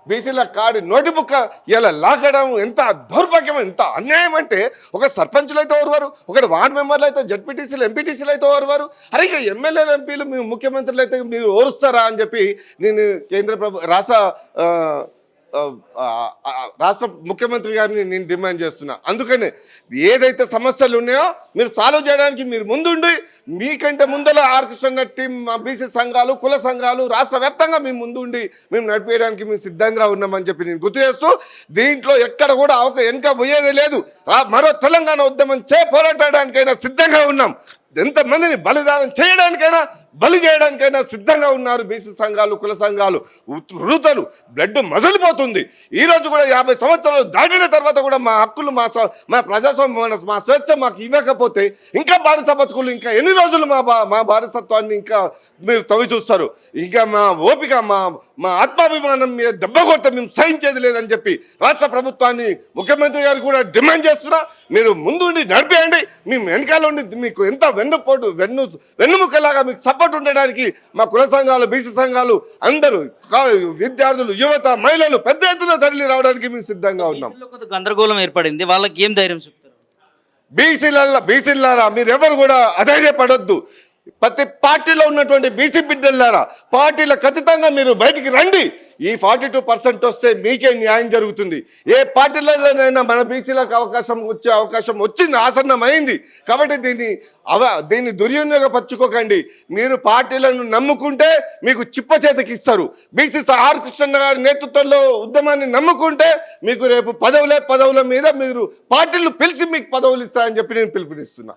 బీసీల కార్డు నోటి బుక్క ఇలా లాగడం ఎంత దౌర్భాగ్యం, ఎంత అన్యాయం అంటే ఒక సర్పంచులు అయితే ఓర్వారు, ఒకటి వార్డు మెంబర్లు అయితే, జడ్పీటీసీలు ఎంపీటీసీలు అయితే ఓర్వారు. అరే ఇక ఎమ్మెల్యేలు ఎంపీలు మీ ముఖ్యమంత్రులు అయితే మీరు ఓరుస్తారా అని చెప్పి నేను రాష్ట్ర ముఖ్యమంత్రి గారిని నేను డిమాండ్ చేస్తున్నా. అందుకనే ఏదైతే సమస్యలు ఉన్నాయో మీరు సాల్వ్ చేయడానికి మీరు ముందుండి, మీకంటే ముందర ఆర్ కృష్ణ టీం, బీసీ సంఘాలు, కుల సంఘాలు రాష్ట్ర వ్యాప్తంగా మేము ముందుండి మేము నడిపేయడానికి మేము సిద్ధంగా ఉన్నామని చెప్పి నేను గుర్తు చేస్తూ, దీంట్లో ఎక్కడ కూడా వెనక పోయేది లేదు. మరో తెలంగాణ ఉద్యమం పోరాడడానికైనా సిద్ధంగా ఉన్నాం. ఎంతమందిని బలిదానం చేయడానికైనా బలి చేయడానికైనా సిద్ధంగా ఉన్నారు బీసీ సంఘాలు, కుల సంఘాలు. వృతలు బ్లడ్ మజలిపోతుంది. ఈరోజు కూడా 50 సంవత్సరాలు దాటిన తర్వాత కూడా మా హక్కులు, మా ప్రజాస్వామ్యం, మా స్వేచ్ఛ మాకు ఇవ్వకపోతే ఇంకా బానిస బతుకులు, ఇంకా ఎన్ని రోజులు మా బానిసత్వాన్ని ఇంకా మీరు తవ్వి చూస్తారు? ఇంకా మా ఓపిక, మా ఆత్మాభిమానం మీద దెబ్బ కొడితే మేము సహించేది లేదని చెప్పి రాష్ట్ర ప్రభుత్వాన్ని, ముఖ్యమంత్రి గారు కూడా డిమాండ్ చేస్తున్నా. మీరు ముందుండి నడిపేయండి. మేము వెనకాల ఉండి మీకు ఎంత వెన్నుముక్కలాగా మీకు సపోర్ట్ ఉండడానికి మా కుల సంఘాలు, బీసీ సంఘాలు అందరూ, విద్యార్థులు, యువత, మహిళలు పెద్ద ఎత్తున తరలి రావడానికి మేము సిద్ధంగా ఉన్నాం. గందరగోళం ఏర్పడింది, వాళ్ళకి ఏం ధైర్యం చెప్తారు? బీసీలారా మీరు ఎవరు కూడా అధైర్యపడొద్దు. ప్రతి పార్టీలో ఉన్నటువంటి బీసీ బిడ్డలారా, పార్టీల ఖచ్చితంగా మీరు బయటికి రండి. ఈ 42% వస్తే మీకే న్యాయం జరుగుతుంది. ఏ పార్టీలలోనైనా మన బీసీలకు వచ్చే అవకాశం వచ్చింది, ఆసన్నమైంది. కాబట్టి దీన్ని దుర్వినియోగపరచుకోకండి. మీరు పార్టీలను నమ్ముకుంటే మీకు చిప్ప చేతకి ఇస్తారు. బీసీ ఆర్ కృష్ణ గారి నేతృత్వంలో ఉద్యమాన్ని నమ్ముకుంటే మీకు రేపు పదవుల మీద మీరు పార్టీలు పిలిచి మీకు పదవులు ఇస్తారని చెప్పి నేను పిలుపునిస్తున్నా.